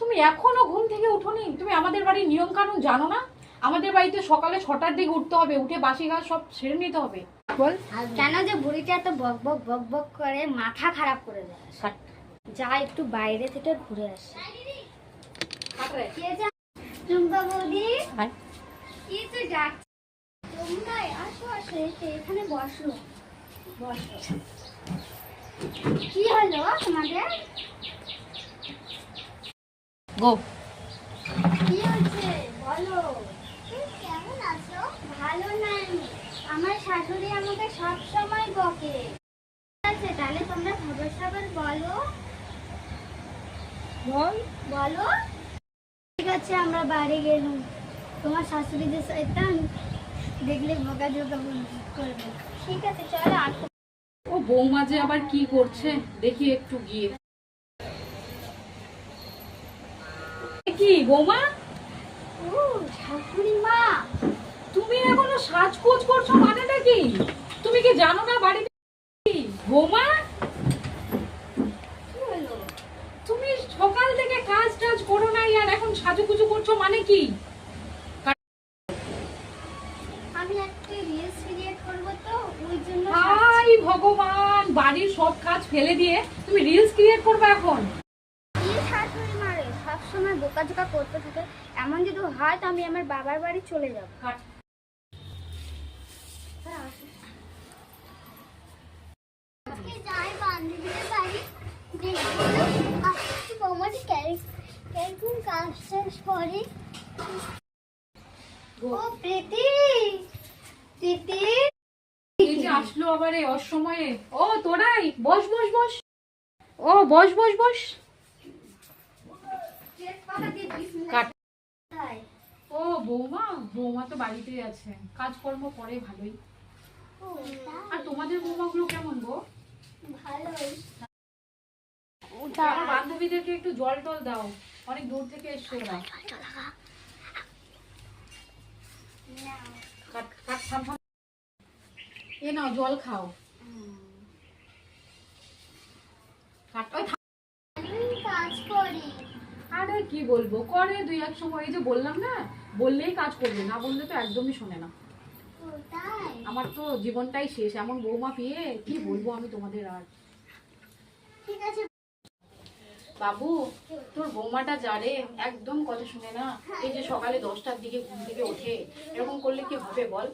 তুমি এখনো ঘুম থেকে উঠোনি? তুমি আমাদের বাড়ির নিয়ম কানুন জানো না? আমাদের বাড়িতে সকালে 6টার দিকে উঠতে হবে, উঠে বাসি কাজ সব সেরে নিতে হবে। বল কেন যে বুড়িটা এত বক বক বক বক করে মাথা খারাপ করে দেয়। যা একটু বাইরে থেকে ঘুরে আসে। টুম্পা বৌদি কি তুই ডাক? তোমরা আসো আসো, এখানে বসো বসো। কি হলো তোমাদের? গো কি হচ্ছে বলো। কেমন আছো? ভালো নাই, আমার শাশুড়ি আমাকে সব সময় বকে। আছে তাহলে তোমরা খবর খবর বলো বলো। ঠিক আছে আমরা বাড়ি গেলাম, তোমার শাশুড়ি যে শয়তান দেখলে বকাঝকা করবে। ঠিক আছে চলো। ও বৌমা যে আবার কি করছে দেখি একটু গিয়ে। কি বৌমা? ও শাশুড়ি মা, তুমি এখনো সাজগোজ করছো, মানেটা কি? তুমি কি জানো না বাড়িতে বৌমা? কি হলো? তুমি সকাল থেকে কাজ টাজ করো না আর এখন সাজুগুজু করছো, মানে কি? আমি একটা রিলস ক্রিয়েট করব তো ওই জন্য। হাই ভগবান, বাড়ির সব কাজ ফেলে দিয়ে তুমি রিলস ক্রিয়েট করবে এখন? কি শাশুড়ি মারে সবসময় বোকাঝোকা করতে থাকে। এমন যদি হয় তো আমি আমার বাবার বাড়ি চলে যাব। যাই বান্ধবীদের বাড়ি দেখবো বৌমাটি কেরকম কাজ শেষ করে। ও প্রীতি প্রীতি এই যে আসলো আবার এই অসময়ে। ও তোরাই বস বস বস। ও বস বস বস। কাট। ও বৌমা, বৌমা তো বাড়িতেই আছে, কাজকর্ম করে ভালোই। আর তোমাদের বৌমাগুলো কেমন গো? ভালোই। আমার বান্ধবীদেরকে একটু জল টল দাও, অনেক দূর থেকে এসছে ওরা। কাট কাট থাম থাম। এ নাও জল খাও। কাট। ওই থাম। কাজ করি। আরে কি বলবো, করে দুই এক সময়। এই যে বললাম না, বললেই কাজ করবে, না বললে তো একদমই শোনে না। আমার তো জীবনটাই শেষ, এমন বৌমা পেয়ে কি বলবো আমি তোমাদের। আর ঠিক আছে বাবু, তোর বৌমাটা যারে একদম কথা শুনে না। এই যে সকালে 10টার দিকে ঘুম থেকে ওঠে, এরকম করলে কি হবে বল?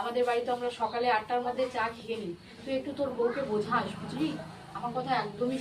আমাদের বাড়িতে আমরা সকালে 8টার মধ্যে চা খেয়ে নিই। তুই একটু তোর বউকে বোঝাস, বুঝলি? আমার কথা একদমই